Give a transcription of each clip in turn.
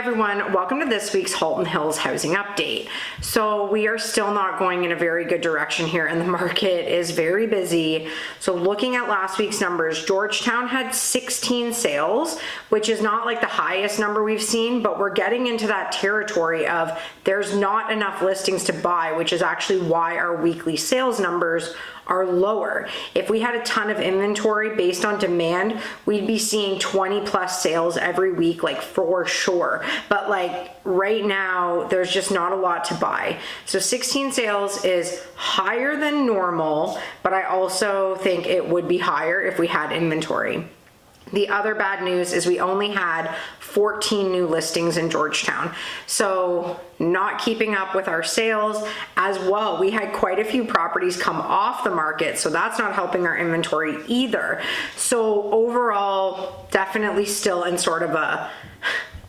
everyone, welcome to this week's Halton Hills housing update. So we are still not going in a very good direction here and the market is very busy. So looking at last week's numbers, Georgetown had 16 sales, which is not like the highest number we've seen, but we're getting into that territory of there's not enough listings to buy, which is actually why our weekly sales numbers are lower. If we had a ton of inventory based on demand, we'd be seeing 20 plus sales every week, like for sure. But like right now, there's just not a lot to buy. So 16 sales is higher than normal, but I also think it would be higher if we had inventory. The other bad news is we only had 14 new listings in Georgetown. So not keeping up with our sales as well. We had quite a few properties come off the market, so that's not helping our inventory either. So overall, definitely still in sort of a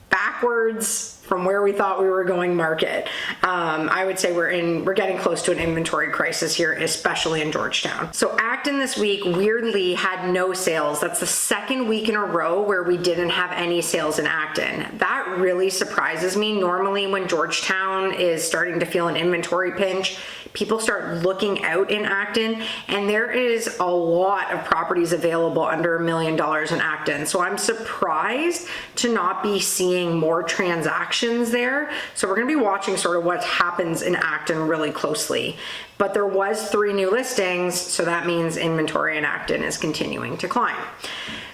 backwards from where we thought we were going market. I would say we're getting close to an inventory crisis here, especially in Georgetown. So Acton this week weirdly had no sales. That's the second week in a row where we didn't have any sales in Acton. That really surprises me. Normally when Georgetown is starting to feel an inventory pinch, people start looking out in Acton, and there is a lot of properties available under $1 million in Acton. So I'm surprised to not be seeing more transactions there. So we're gonna be watching sort of what happens in Acton really closely. But there was 3 new listings, so that means inventory in Acton is continuing to climb.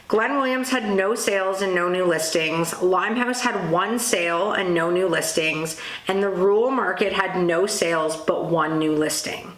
Glen Williams had no sales and no new listings. Limehouse had 1 sale and no new listings. And the rural market had no sales but 1 new listing.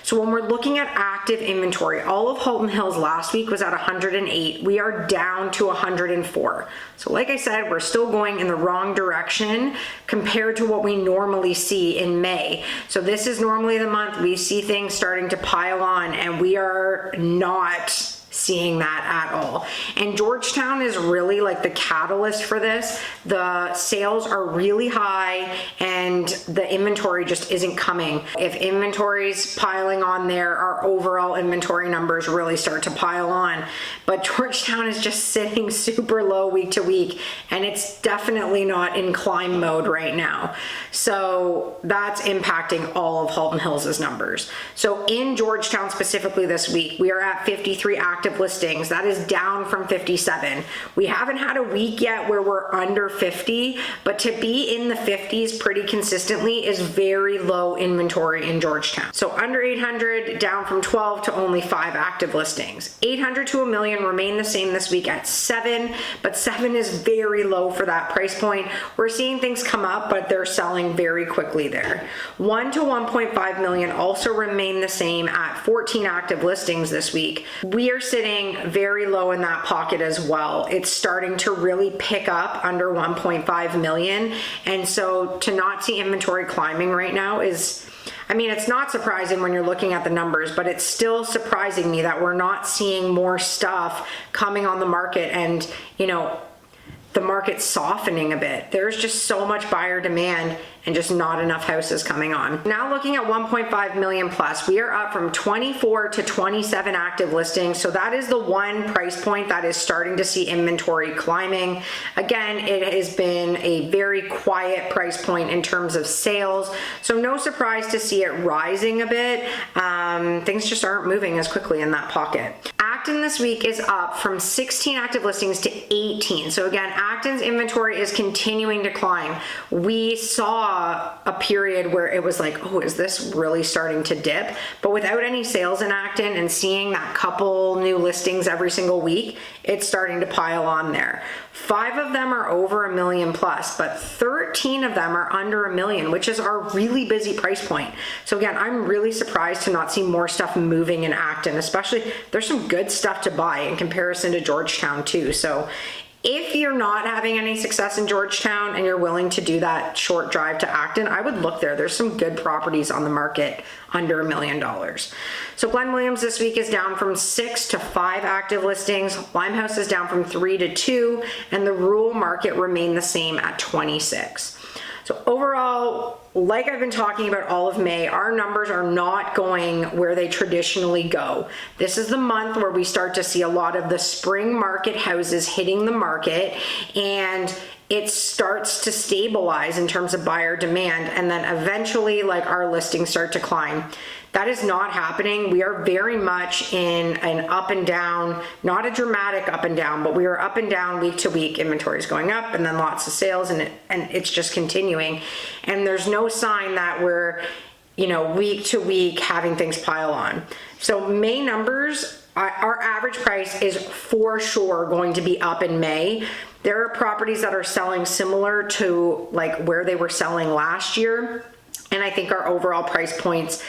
So when we're looking at active inventory, all of Halton Hills last week was at 108. We are down to 104. So like I said, we're still going in the wrong direction compared to what we normally see in May. So this is normally the month we see things starting to pile on, and we are not seeing that at all. And Georgetown is really like the catalyst for this. The sales are really high and the inventory just isn't coming. If inventory's piling on there, our overall inventory numbers really start to pile on. But Georgetown is just sitting super low week to week, and it's definitely not in climb mode right now. So that's impacting all of Halton Hills' numbers. So in Georgetown specifically this week, we are at 53 active listings. That is down from 57. We haven't had a week yet where we're under 50, but to be in the 50s pretty consistently is very low inventory in Georgetown. So under 800, down from 12 to only 5 active listings. 800 to $1 million remain the same this week at 7, but 7 is very low for that price point. We're seeing things come up, but they're selling very quickly there. 1 to 1.5 million also remain the same at 14 active listings this week. We are sitting very low in that pocket as well. It's starting to really pick up under 1.5 million. And so to not see inventory climbing right now is, I mean, it's not surprising when you're looking at the numbers, but it's still surprising me that we're not seeing more stuff coming on the market and, you know, the market's softening a bit. There's just so much buyer demand and just not enough houses coming on. Now looking at 1.5 million plus, we are up from 24 to 27 active listings. So that is the one price point that is starting to see inventory climbing. Again, it has been a very quiet price point in terms of sales. So no surprise to see it rising a bit. Things just aren't moving as quickly in that pocket. Acton this week is up from 16 active listings to 18. So again, Acton's inventory is continuing to climb. We saw a period where it was like, oh, is this really starting to dip? But without any sales in Acton and seeing that couple new listings every single week, it's starting to pile on there. 5 of them are over $1 million plus, but 13 of them are under $1 million, which is our really busy price point. So again, I'm really surprised to not see more stuff moving in Acton, especially there's some good stuff to buy in comparison to Georgetown too. So if you're not having any success in Georgetown and you're willing to do that short drive to Acton, I would look there. There's some good properties on the market under $1 million. So Glen Williams this week is down from 6 to 5 active listings. Limehouse is down from 3 to 2, and the rural market remained the same at 26. So overall, like I've been talking about all of May, our numbers are not going where they traditionally go. This is the month where we start to see a lot of the spring market houses hitting the market, and it starts to stabilize in terms of buyer demand, and then eventually like our listings start to climb. That is not happening. We are very much in an up and down, not a dramatic up and down, but we are up and down week to week. Inventory is going up and then lots of sales, and it's just continuing. And there's no sign that we're, you know, week to week having things pile on. So May numbers, our average price is for sure going to be up in May. There are properties that are selling similar to like where they were selling last year. And I think our overall price points,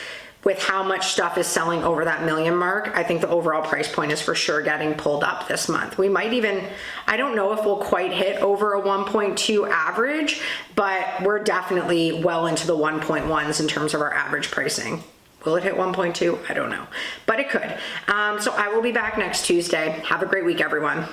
with how much stuff is selling over that million mark, I think the overall price point is for sure getting pulled up this month. We might even, I don't know if we'll quite hit over a 1.2 average, but we're definitely well into the 1.1s in terms of our average pricing. Will it hit 1.2? I don't know, but it could. So I will be back next Tuesday. Have a great week, everyone.